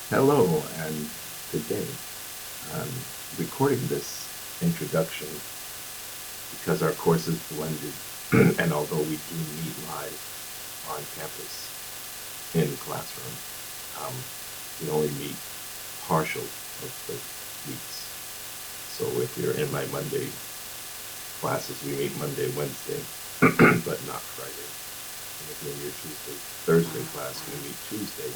Hello and good day. I'm recording this introduction because our course is blended, and although we do meet live on campus in classroom, um, we only meet partial of the weeks. So if you're in my Monday classes, we meet Monday, Wednesday, but not Friday. And if you're in your Tuesday, Thursday class, we meet Tuesday,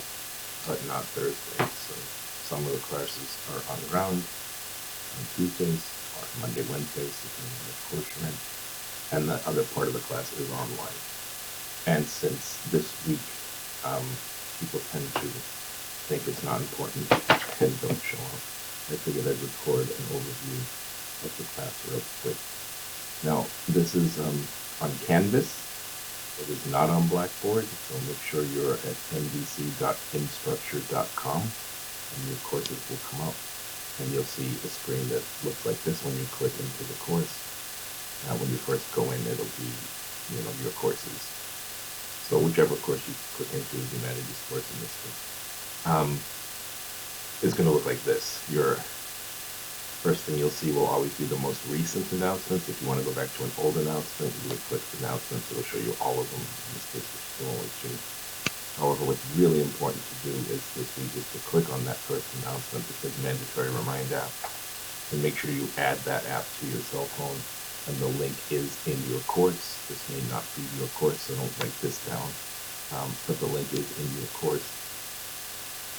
but not Thursday. So some of the classes are on ground on Tuesdays or Monday, Wednesdays, depending on which course you're in, and the other part of the class is online. And since this week, um, people tend to think it's not important and don't show up, I figured I'd record an overview of the class real quick. Now, this is on Canvas. It is not on Blackboard, so make sure you're at mdc.instructure.com and your courses will come up. And you'll see a screen that looks like this when you click into the course. When you first go in, it'll be, your courses. So whichever course you click into, humanities course in this case, is going to look like this. Your first thing you'll see will always be the most recent announcements. If you want to go back to an old announcement, you would click announcements. It'll show you all of them. In this case, there's still only two. However, what's really important to do is this week is to click on that first announcement that says mandatory remind app, and make sure you add that app to your cell phone, and the link is in your course. This may not be your course, so don't write this down, but the link is in your course,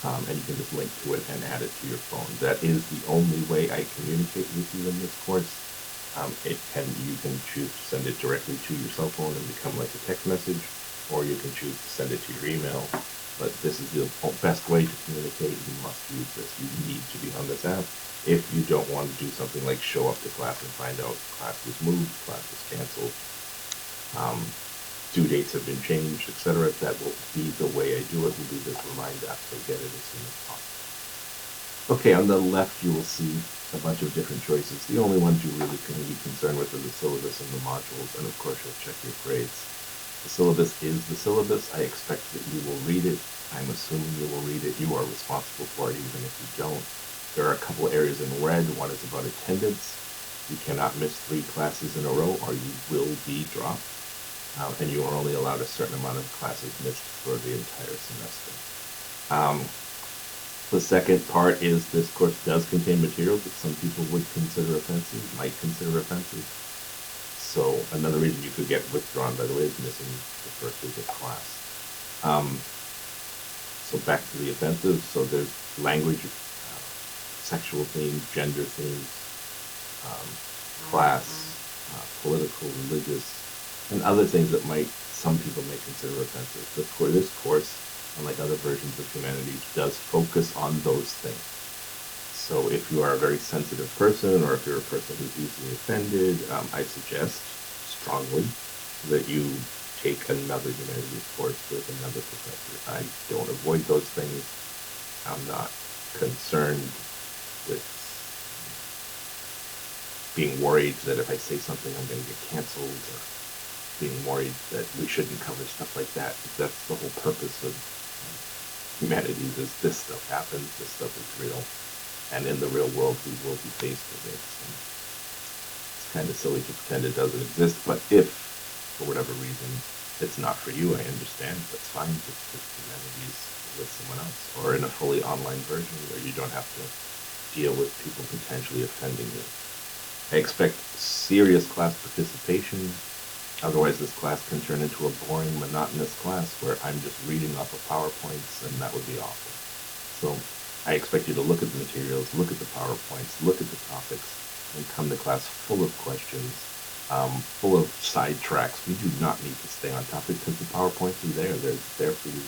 and you can just link to it and add it to your phone. That is the only way I communicate with you in this course. You can choose to send it directly to your cell phone and become like a text message, or you can choose to send it to your email. But this is the best way to communicate. You must use this. You need to be on this app. If you don't want to do something like show up to class and find out class was moved, class was canceled, due dates have been changed, etc., that will be the way I do it. We'll do this remind app, so get it as soon as possible. Okay, on the left you will see a bunch of different choices. The only ones you really can be concerned with are the syllabus and the modules, and of course you'll check your grades. The syllabus is the syllabus. I expect that you will read it. I'm assuming you will read it. You are responsible for it even if you don't. There are a couple areas in red. One is about attendance. You cannot miss 3 classes in a row or you will be dropped. And you are only allowed a certain amount of classes missed for the entire semester. The second part is this course does contain materials that some people would consider offensive, might consider offensive. So another reason you could get withdrawn, by the way, is missing the first week of class. So back to the offensive. So there's language, sexual themes, gender themes, class, political, religious, and other things that some people may consider offensive. But for this course, unlike other versions of humanities, does focus on those things. So if you are a very sensitive person, or if you're a person who's easily offended, I suggest strongly that you take another humanities course with another professor. I don't avoid those things. I'm not concerned with being worried that if I say something I'm going to get canceled, or being worried that we shouldn't cover stuff like that. That's the whole purpose of humanities, is this stuff happens, this stuff is real, and in the real world we will be faced with it. So it's kind of silly to pretend it doesn't exist, but if for whatever reason it's not for you, I understand. That's fine. Just take humanities with someone else, or in a fully online version where you don't have to deal with people potentially offending you. I expect serious class participation. Otherwise, this class can turn into a boring, monotonous class where I'm just reading off of PowerPoints, and that would be awful. So I expect you to look at the materials, look at the PowerPoints, look at the topics, and come to class full of questions, full of sidetracks. We do not need to stay on topic because the PowerPoints are there. They're there for you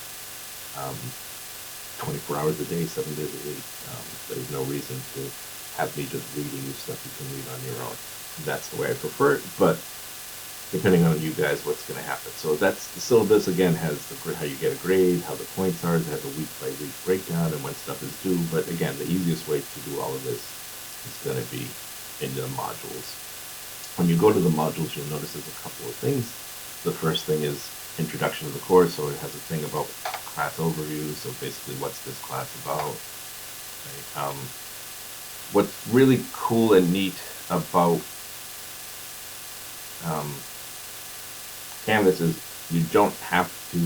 24 hours a day, 7 days a week. There's no reason to have me just reading you stuff you can read on your own. That's the way I prefer it, but depending on you guys, what's going to happen. So that's the syllabus. Again, has how you get a grade, how the points are. It has a week-by-week breakdown and when stuff is due. But again, the easiest way to do all of this is going to be in the modules. When you go to the modules, you'll notice there's a couple of things. The first thing is introduction to the course, so it has a thing about class overview. So basically, what's this class about? Right? What's really cool and neat about um, Canvas is you don't have to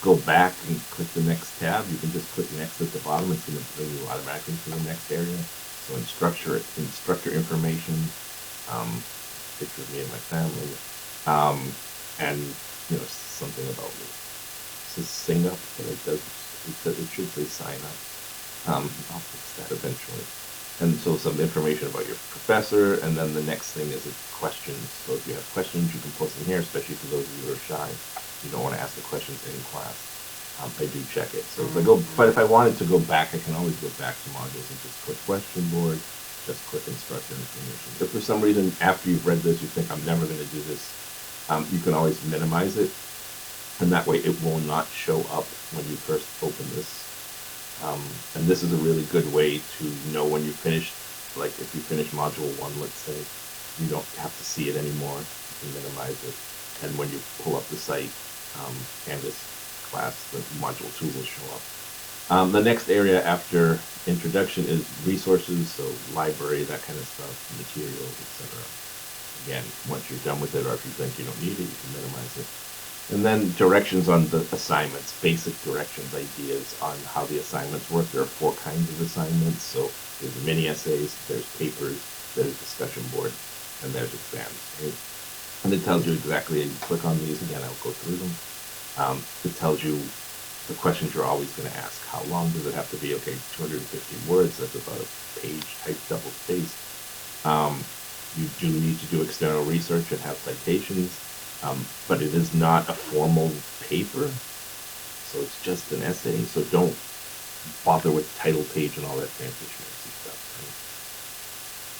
go back and click the next tab. You can just click next at the bottom. It's going to bring you automatically to the next area. So instructor information, picture of me and my family, and something about me. It says sing up, but it should say sign up. I'll fix that eventually. And so some information about your professor, and then the next thing is questions. So if you have questions, you can post them here, especially for those of you who are shy. You don't want to ask the questions in class. I do check it. So if I wanted to go back, I can always go back to modules and just click question board, just click instructor information. If for some reason after you've read this you think I'm never going to do this, you can always minimize it, and that way it will not show up when you first open this. And this is a really good way to know when you finished. Like if you finish module 1, let's say, you don't have to see it anymore. You can minimize it, and when you pull up the site, Canvas class, the module 2 will show up. The next area after introduction is resources, so library, that kind of stuff, materials, etc. Again, once you're done with it, or if you think you don't need it, you can minimize it. And then directions on the assignments, basic directions, ideas on how the assignments work. There are 4 kinds of assignments. So there's mini essays, there's papers, there's discussion board, and there's exams. Right? And it tells you exactly, you click on these, again, I'll go through them. It tells you the questions you're always going to ask. How long does it have to be? Okay, 250 words, that's about a page type double-spaced. You do need to do external research and have citations. But it is not a formal paper, so it's just an essay, so don't bother with title page and all that fancy schmancy stuff.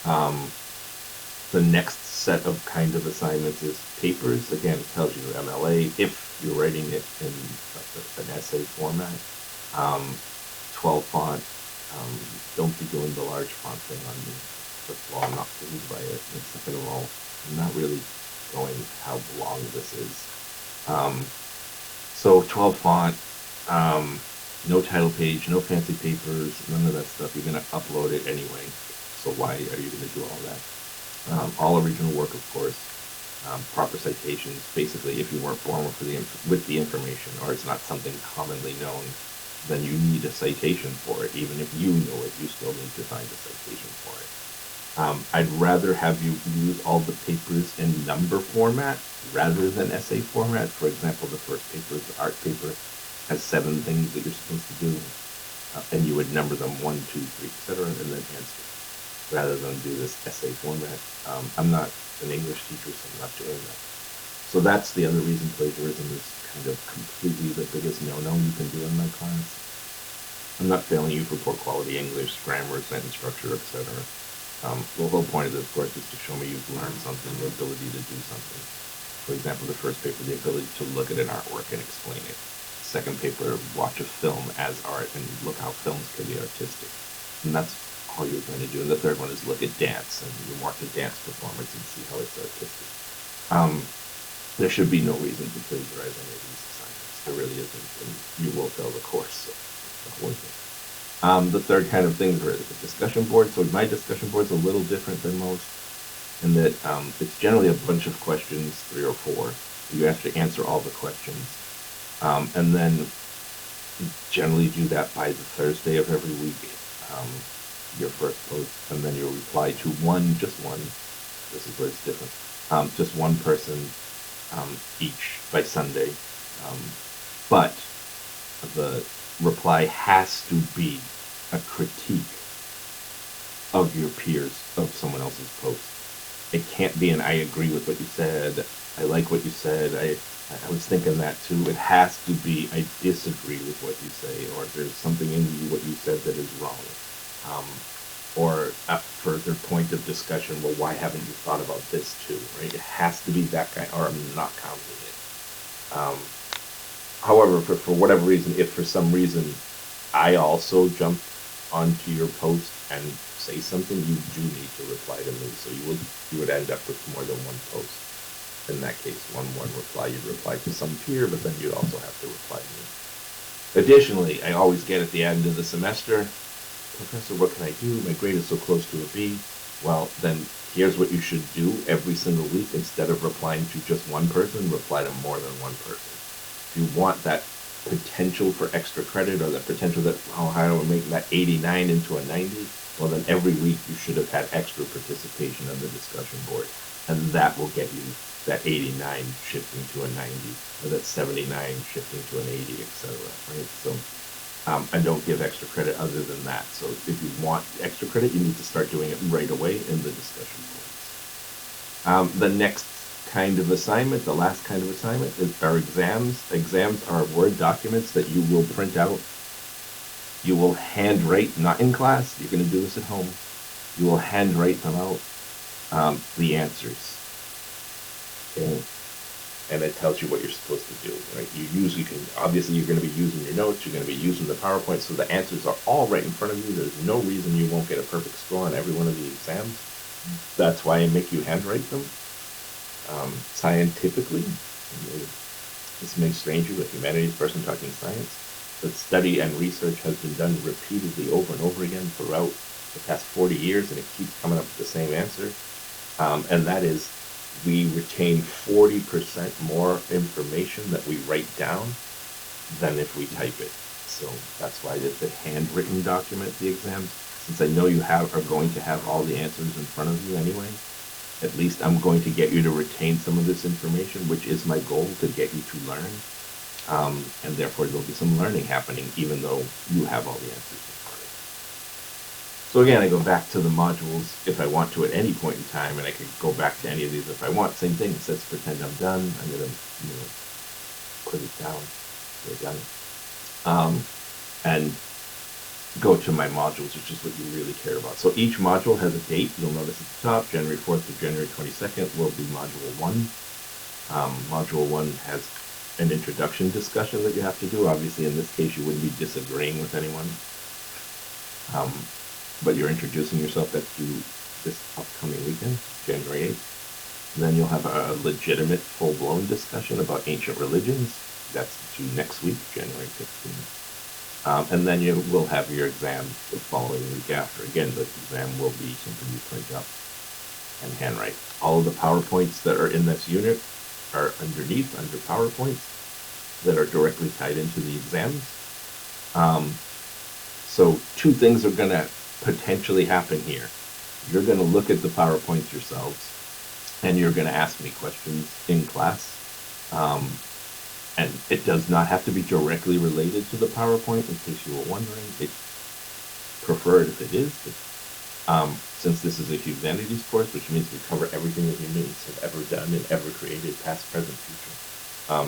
Right? The next set of kind of assignments is papers. Again, it tells you MLA, if you're writing it in an essay format. 12 font, don't be doing the large font thing on me. First of all, I'm not pleased by it, and second of all, I'm not really going how long this is. So 12 font, no title page, no fancy papers, none of that stuff. You're going to upload it anyway, so why are you going to do all that? All original work, of course. Proper citations. Basically, if you weren't born with the information, or it's not something commonly known, then you need a citation for it. Even if you know it, you still need to find a citation for it. I'd rather have you use all the papers in number format rather than essay format. For example, the first paper, the art paper, has 7 things that you're supposed to do, and you would number them 1, 2, 3, etc., and then answer, rather than do this essay format. I'm not an English teacher, so I'm not doing that. So that's the other reason plagiarism is kind of completely the biggest no-no you can do in my class. I'm not failing you for poor quality English, grammar, sentence structure, etc. The whole point of this, of course, is to show me you've learned something, the ability to do something. For example, the first paper, the ability to look at an artwork and explain it. Second paper, watch a film as art and look how films can be artistic. And that's all you're going to do. And the third one is look at dance, and you watch a dance performance and see how it's artistic. There should be no reason to plagiarize any of these assignments. There really isn't, and you will fail the course, so it's not worth it. The third kind of thing is the discussion board. So my discussion board is a little different than most, in that it's generally a bunch of questions, 3 or 4. You have to answer all the questions, and then you generally do that by the Thursday of every week. Your first post, and then you'll reply to just one. This is where it's different. Just one person each by Sunday, but the reply has to be a critique of your peers, of someone else's post. It can't be an I agree with what you said, I like what you said, I was thinking that too. It has to be I disagree with what you say, or there's something in you what you said that is wrong. Or a further point of discussion, well, why haven't you thought about this too, right? It has to be that kind, or I'm not counting it. However, for whatever reason, if for some reason I also jump onto your post and say something, you do need to reply to me. So you would end up with more than one post. In that case, one reply, you'd reply to some peer, but then you'd also have to reply to me. Additionally, I always get at the end of the semester, Professor, what can I do? My grade is so close to a B. Well, then here's what you should do every single week. Instead of replying to just one person, reply to more than one person. If you want that potential for extra credit, or that potential that, oh, how do I make that 89 into a 90? Well, then every week you should have had extra participation on the discussion board. And that will get you that 89 shifting to a 90, or that 79 shifting to an 80, etc. Right? So, and don't give extra credit other than that. So if you want extra credit, you need to start doing it right away in the discussion boards. The next kind of assignment, the last kind of assignment, are exams. Exams are Word documents that you will print out. You will handwrite, not in class, you're going to do this at home. You will handwrite them out, the answers. Okay? And it tells you what you're supposed to do, right? Obviously you're going to be using your notes, you're going to be using the PowerPoint, so the answers are all right in front of you. There's no reason you won't get a perfect score on every one of the exams. That's why I make you handwrite them. Scientifically, this may strange you, a humanities person talking science, but study and research has been done repeatedly over and over again throughout the past 40 years, and it keeps coming up with the same answer. And that is, we retain 40% more information that we write down than if we type it. So that's why the handwritten document, the exams, since I know you are going to have all the answers in front of you anyway, at least I'm going to get you to retain some of this information, which is my goal, to get you to learn. And therefore there'll be some learning happening, even though you have all the answers in front of you. So again, I go back to the modules if I want to at any point in time, and I could go back to any of these if I want. Same thing, let's pretend I'm done. I'm going to put it down. We're done. And go to my modules, which is what you really care about. So each module has a date. You'll notice at the top, January 4th to January 22nd will be Module 1. Module 1 has an introduction discussion that you have to do. Obviously, in this case, you wouldn't be disagreeing with anyone. But you're introducing yourself. That's due this upcoming weekend, January 8th. And then you'll have a legitimate, full-blown discussion about ancient religions. That's due next week, January 15th. And then you will have your exam the following week after. Again, the exam will be something you print up and handwrite. All of the PowerPoints that are in this unit are underneath, under PowerPoints, that are directly tied into the exams. So two things are going to potentially happen here. You're going to look at the PowerPoints yourselves, and you're going to ask me questions in class. And it does not have to be directly related to the PowerPoint, in case you were wondering. It's preferred if it is. Since this is a humanities course, which means we cover everything that humans have ever done and ever created, past, present, future.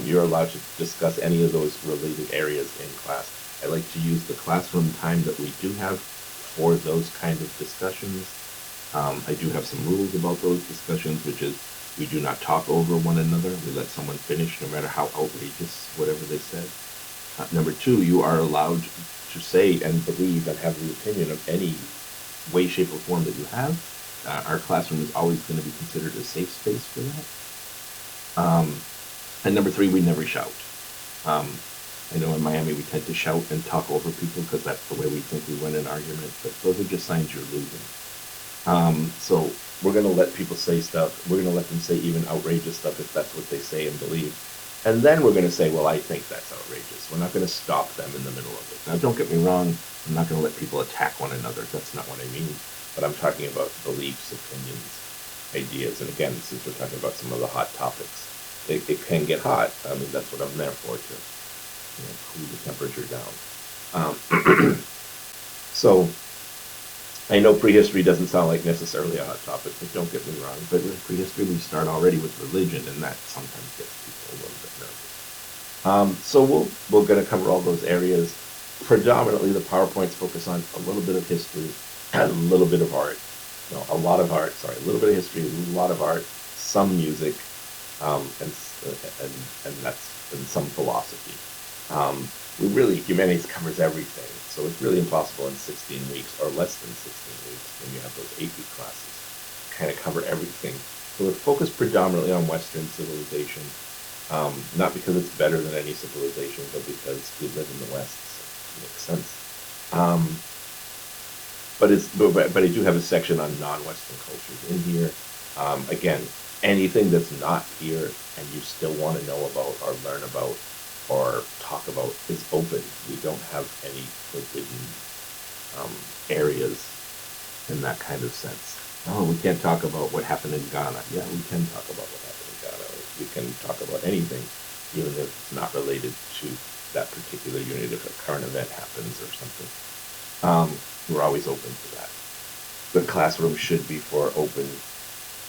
You're allowed to discuss any of those related areas in class. I like to use the classroom time that we do have for those kind of discussions. I do have some rules about those discussions, which is, we do not talk over one another. We let someone finish, no matter how outrageous whatever they said. Number two, you are allowed to say and believe and have the opinion of any way, shape, or form that you have. Our classroom is always going to be considered a safe space for that. And number three, we never shout. I know in Miami we tend to shout and talk over people because that's the way we think we win an argument, but those are just signs you're losing. So we're going to let people say stuff. We're going to let them say even outrageous stuff if that's what they say and believe. And then we're going to say, well, I think that's outrageous. We're not going to stop them in the middle of it. Now, don't get me wrong. I'm not going to let people attack one another. That's not what I mean. But I'm talking about beliefs, opinions, ideas. And again, since we're talking about some of the hot topics, it can get hot. I mean, that's what I'm there for, to cool the temperature down. So I know prehistory doesn't sound like necessarily a hot topic, but don't get me wrong. But with prehistory, we start already with religion, and that sometimes gets people a little bit nervous. So we're going to cover all those areas. Predominantly, the PowerPoints focus on a little bit of history and a little bit of art. No, a lot of art. Sorry, a little bit of history, a lot of art, some music, and some philosophy. Humanities covers everything. So it's really impossible in 16 weeks or less than 16 weeks when you have those 8-week classes kind of cover everything. So we're focused predominantly on Western civilization. Not because it's better than any civilization, but because we live in the West, so it makes sense. Um, but I do have a section on non-Western cultures in here. Again, anything that's not here and you still want to know about or learn about or talk about is open. We don't have any forbidden areas in that kind of sense. Oh, we can't talk about what happened in Ghana. Yeah, we can talk about what happened in Ghana. We can talk about anything, even if it's not related to that particular unit, if a current event happens or something. We're always open to that. The classroom should be for open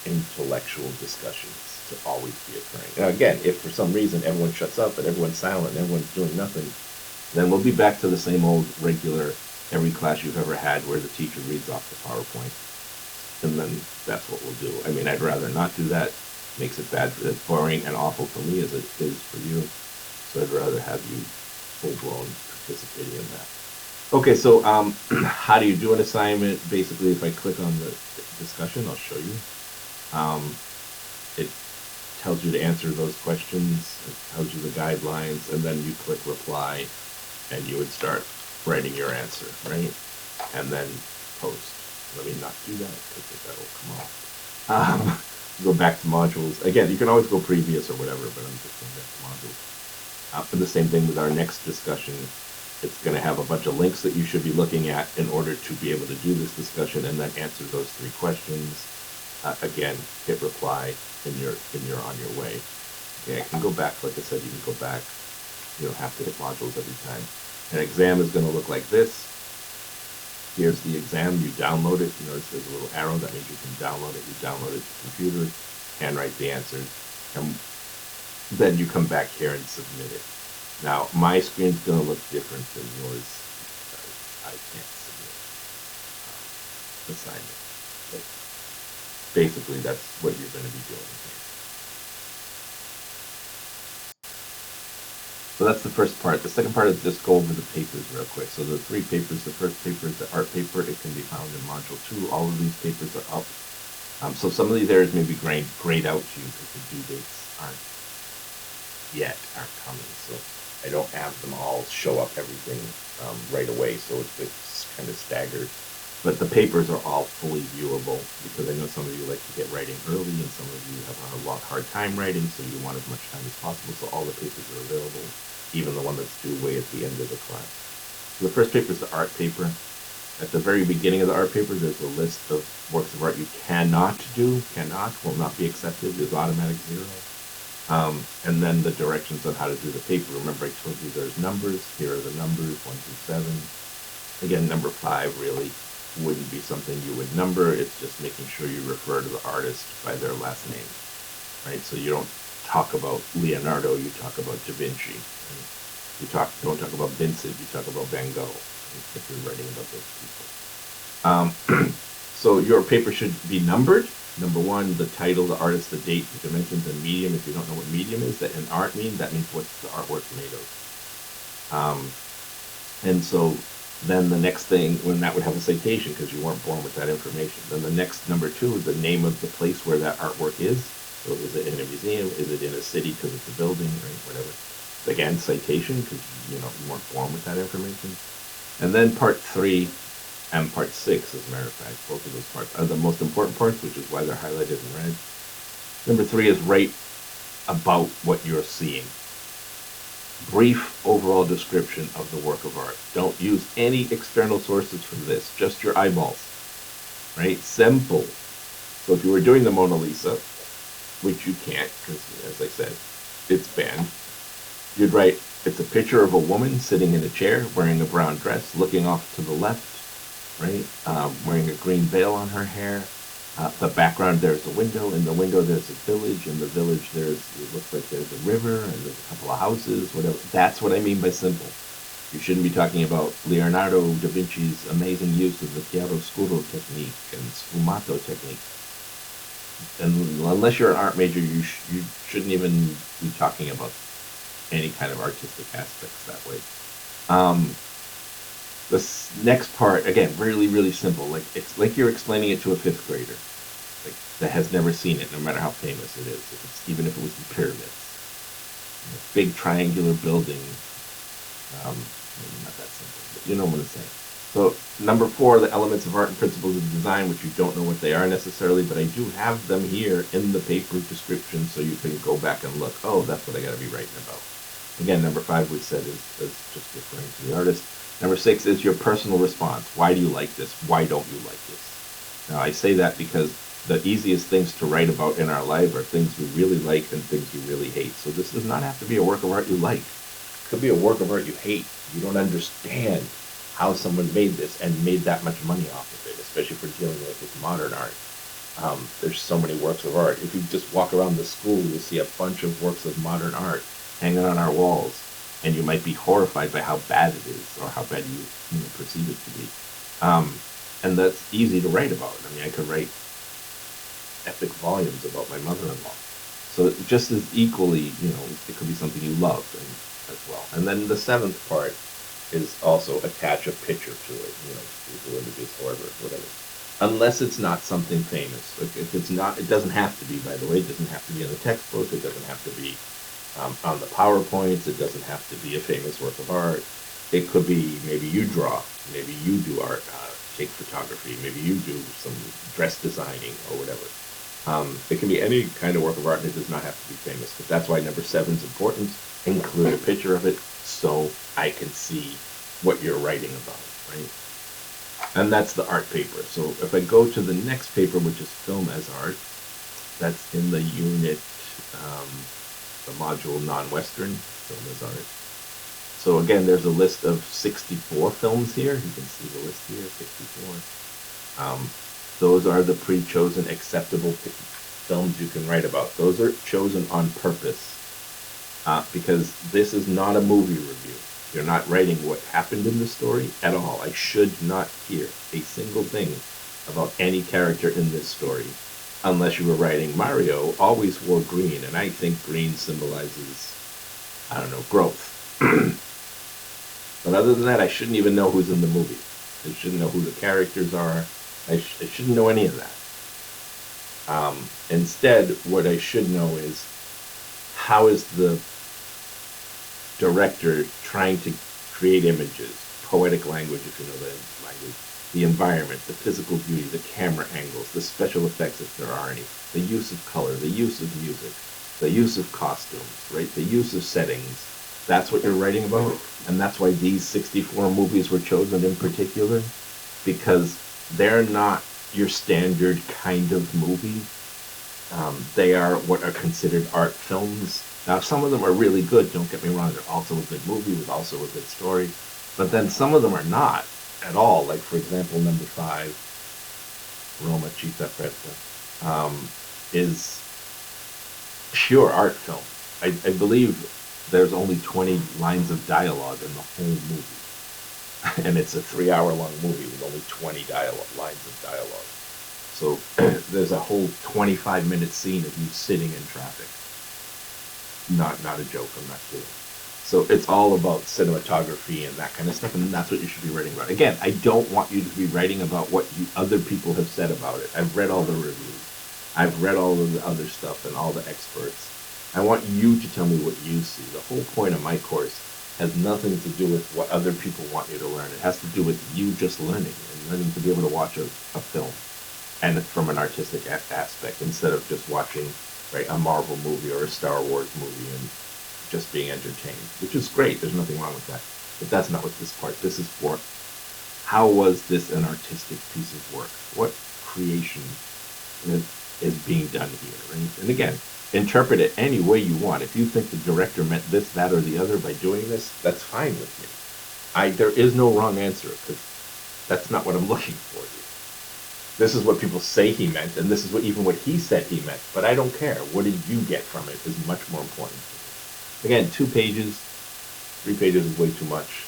intellectual discussions to always be occurring. Now, again, if for some reason everyone shuts up and everyone's silent and everyone's doing nothing, then we'll be back to the same old regular every class you've ever had where the teacher reads off the PowerPoint. And then that's what we'll do. I mean, I'd rather not do that. Makes it bad, it's boring and awful for me as it is for you. So I'd rather have you full-blown participating in that. Okay, so how do you do an assignment? Basically, if I click on the discussion, I'll show you. It tells you to answer those questions. It tells you the guidelines, and then you click reply, and you would start writing your answer, right? And then post. Let me not do that because that'll come off. Go back to modules. Again, you can always go previous or whatever, but I'm just going back to modules. For the same thing with our next discussion, it's going to have a bunch of links that you should be looking at in order to be able to do this discussion and then answer those 3 questions. Again, hit reply and you're on your way. Okay, I can go back. Like I said, you can go back. You don't have to hit modules every time. An exam is going to look like this. Here's the exam. You download it. You notice there's a little arrow. That means you can download it. You download it to the computer, handwrite the answers, and then you come back here and submit it. Now, my screen's going to look different than yours because I can't submit assignment. But basically, that's what you're going to be doing here. So that's the first part. The second part is just go over the papers real quick. So the 3 papers, the first paper is the art paper. It can be found in Module 2. All of these papers are up. So some of these areas may be grayed out to you because the due dates aren't coming. So I don't have them all show up everything right away. So it's kind of staggered. But the papers are all fully viewable because I know some of you like to get writing early and some of you have a hard time writing, so you want as much time as possible. So all the papers are available, even the one that's due way at the end of the class. So the first paper is the art paper. At the very beginning of the art paper, there's a list of works of art you cannot do, will not be accepted, is automatic 0. And then the directions on how to do the paper. Remember I told you there's numbers. Here are the numbers, 1 through 7. Again, number 5 really wouldn't be something you would number. It's just making sure you refer to the artist by their last name, right? So you don't talk about Leonardo, you talk about Da Vinci. Right? You don't talk about Vincent, you talk about Van Gogh, right? If you're writing about those people. So your paper should be numbered. Number 1, the title, the artist, the date, the dimensions, and medium. If you don't know what medium is, that in art that means what's the artwork made of. And so then the next thing, when that would have a citation because you weren't born with that information. Then the next number 2 is the name of the place where that artwork is. So is it in a museum? Is it in a city because it's a building, right? Whatever. Again, citation because you weren't born with that information. And then part 3 and part 6, as a matter of fact, both of those parts are the most important parts, which is why they're highlighted in red. Number 3 is write about what you're seeing. Brief overall description of the work of art. Don't use any external sources for this, just your eyeballs, right? Simple. So if you were doing the Mona Lisa, which you can't, because as I said, it's banned, you'd write, it's a picture of a woman sitting in a chair, wearing a brown dress, looking off to the left, right? Wearing a green veil on her hair. The background, there's a window. In the window, there's a village. In the village, it looks like there's a river, and there's a couple of houses, whatever. That's what I mean by simple. You shouldn't be talking about Leonardo da Vinci's amazing use of the chiaroscuro technique and sfumato technique. And unless you're an art major, you shouldn't even be talking about any kind of artistic aspects that way. This next part, again, really, really simple. Like it's like you're explaining it to a 5th grader, like that has never seen it, no matter how famous it is. Even if it was the pyramids. big triangular building. Maybe not that simple, but you know what I'm saying. So number 4, the elements of art and principles of design, which you don't know what they are necessarily, but I do have them here in the paper description so you can go back and look. Oh, that's what I got to be writing about. Again, number 5 we said is just referring to the artist. Number 6 is your personal response. Why do you like this? Why don't you like this? Now, I say that because the easiest things to write about in our life are things we really like and things we really hate. So this does not have to be a work of art you like. It could be a work of art you hate. You don't understand how someone made this and made that much money off of it, especially if we're dealing with modern art. There's so many works of art. If you just walk around the school, you'll see a bunch of works of modern art hanging on our walls, and you might be horrified by how bad it is or how bad you perceive it to be. And that's easy to write about. I mean, I could write epic volumes about my mother-in-law. So just as equally, it could be something you love as well. And then the 7th part is also attach a picture to it, Google images, however, whatever. Unless it's not something famous. If it's not, it doesn't have to be, by the way, it doesn't have to be in the textbook, it doesn't have to be on the PowerPoints, it doesn't have to be a famous work of art. It could be maybe you draw, maybe you do art, take photography, maybe you do some dress designing or whatever. It can be any kind of work of art, and it does not have to be famous. But that's why number 7 is important. Include a picture of it so I can see what you're writing about, right? And that's the art paper. So if I go to the next paper, which is film as art, that's in the unit, the module non-Western, film as art. So again, there's a list of 64 films here. You can see the list here, 64. Those are the pre-chosen acceptable films you can write about. Those are chosen on purpose because this is not a movie review. You're not writing what happened in the story at all. I should not hear a single thing about any character in this story unless you were writing Mario always wore green, and I think green symbolizes, I don't know, growth. But other than that, I shouldn't even know who's in the movie. I shouldn't know who the characters are. I shouldn't know any of that. Instead, what I should know is how is the director trying to create images, poetic language, if you know the language, the environment, the physical beauty, the camera angles, the special effects, if there are any, the use of color, the use of music, the use of costumes, right? The use of settings. That's what you're writing about. And that's why these 64 movies were chosen in particular, because they're not your standard kind of movie. They are what are considered art films. Now, some of them are really good, don't get me wrong. They're also a good movie with also a good story. But then some of them are not at all. Like, for example, number 5, Roma Città Preta, is pure art film. I believe there's only 20 lines of dialogue in the whole movie. And it's a 3-hour-long movie with only 20 lines of dialogue. So there's a whole 25-minute scene of you sitting in traffic. Not a joke, I'm not kidding. So it's all about cinematography and that kind of stuff, and that's what you should be writing about. Again, I don't want you to be writing about what other people have said about it. I've read all the reviews. I've read all of the other stuff and all the experts. I want you to tell me what you see. The whole point of my course has nothing to do with what other people want you to learn. It has to do with you just learning and learning to be able to watch a film, and from an artistic aspect, instead of just watching a Marvel movie or a Star Wars movie and just being entertained, which is great. There's nothing wrong with that. But that's not what this part. This is for how was this an artistic piece of work? What creation is being done here, right? And again, interpret it any way you want. If you think the director meant this, that, or the other by doing this, that's fine with me. There is no wrong answer, because that's not what I'm looking for here. This is what people say he meant, and this is even what he said he meant. But I don't care. What did you get from it is much more important to me. Again, 2 pages, 3 pages is way too much.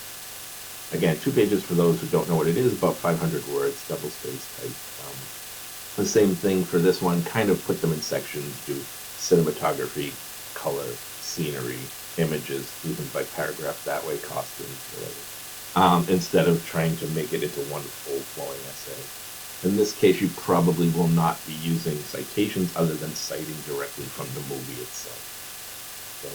Again, 2 pages for those who don't know what it is, about 500 words, double-space type. The same thing for this one, kind of put them in sections, do cinematography, color, scenery, images, do them by paragraph that way, costumes, whatever. Instead of trying to make it into one full-flowing essay. In this case, you probably will not be using citations other than citing directly from the movie itself. So,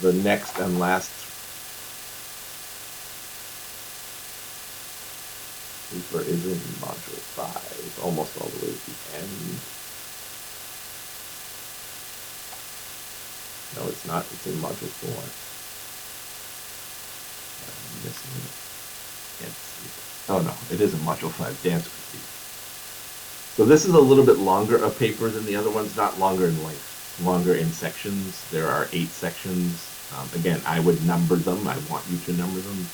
the next and last paper is in module 5, almost all the way to the end. No, it's not. It's in module 4. I'm missing it. Can't see it. Oh no, it is in module 5, dance critique. So this is a little bit longer a paper than the other ones, not longer in length, longer in sections. There are 8 sections. Again, I would number them. I want you to number them.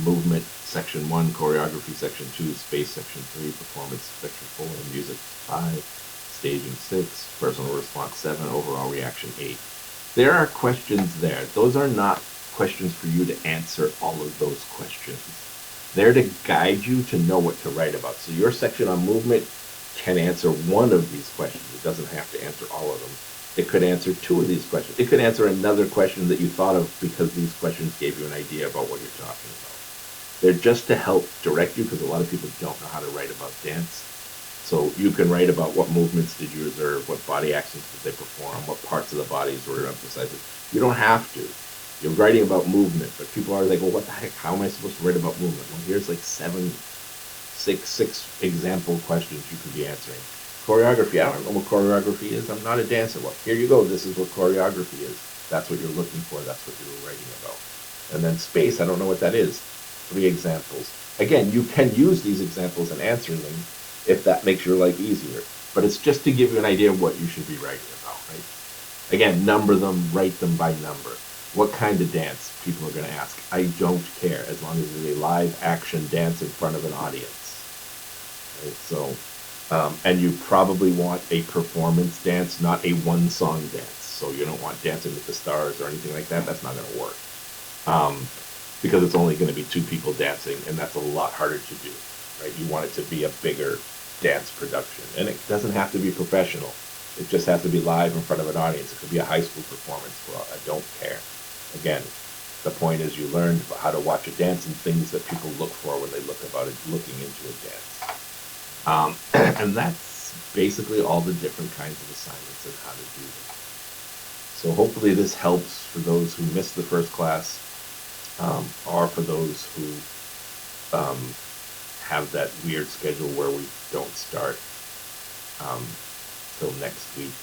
Movement, section 1, choreography, section 2, space, section 3, performance, section 4, music, 5, staging, 6, personal response, 7, overall reaction, 8. There are questions there. Those are not questions for you to answer all of those questions. They're to guide you to know what to write about. So your section on movement can answer one of these questions. It doesn't have to answer all of them. It could answer 2 of these questions. It could answer another question that you thought of because these questions gave you an idea about what you're talking about. They're just to help direct you because a lot of people don't know how to write about dance. So you can write about what movements did you observe, what body actions did they perform, what parts of the bodies were emphasized. You don't have to. You're writing about movement, but people are like, well, what the heck? How am I supposed to write about movement? Well, here's like six example questions you could be answering. Choreography, I don't know what choreography is. I'm not a dancer. Well, here you go. This is what choreography is. That's what you're looking for. That's what you're writing about. And then space, I don't know what that is. 3 examples. Again, you can use these examples and answer them if that makes your life easier. But it's just to give you an idea of what you should be writing about, right? Again, number them, write them by number. What kind of dance? People are going to ask. I don't care as long as it's a live action dance in front of an audience. Right? So, and you probably want a performance dance, not a one-song dance. So you don't want Dancing with the Stars or anything like that. That's not going to work. Because it's only going to be 2 people dancing, and that's a lot harder to do, right? You want it to be a bigger dance production, and it doesn't have to be professional. It just has to be live in front of an audience. It could be a high school performance. Well, I don't care. Again, the point is you learned how to watch a dance and things that people look for when they looking into a dance. And that's basically all the different kinds of assignments and how to do them. So hopefully this helps for those who missed the first class, or for those who have that weird schedule where we don't start till next week,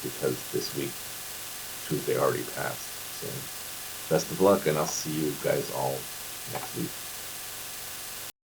because this week, Tuesday already passed. So best of luck, and I'll see you guys all next week.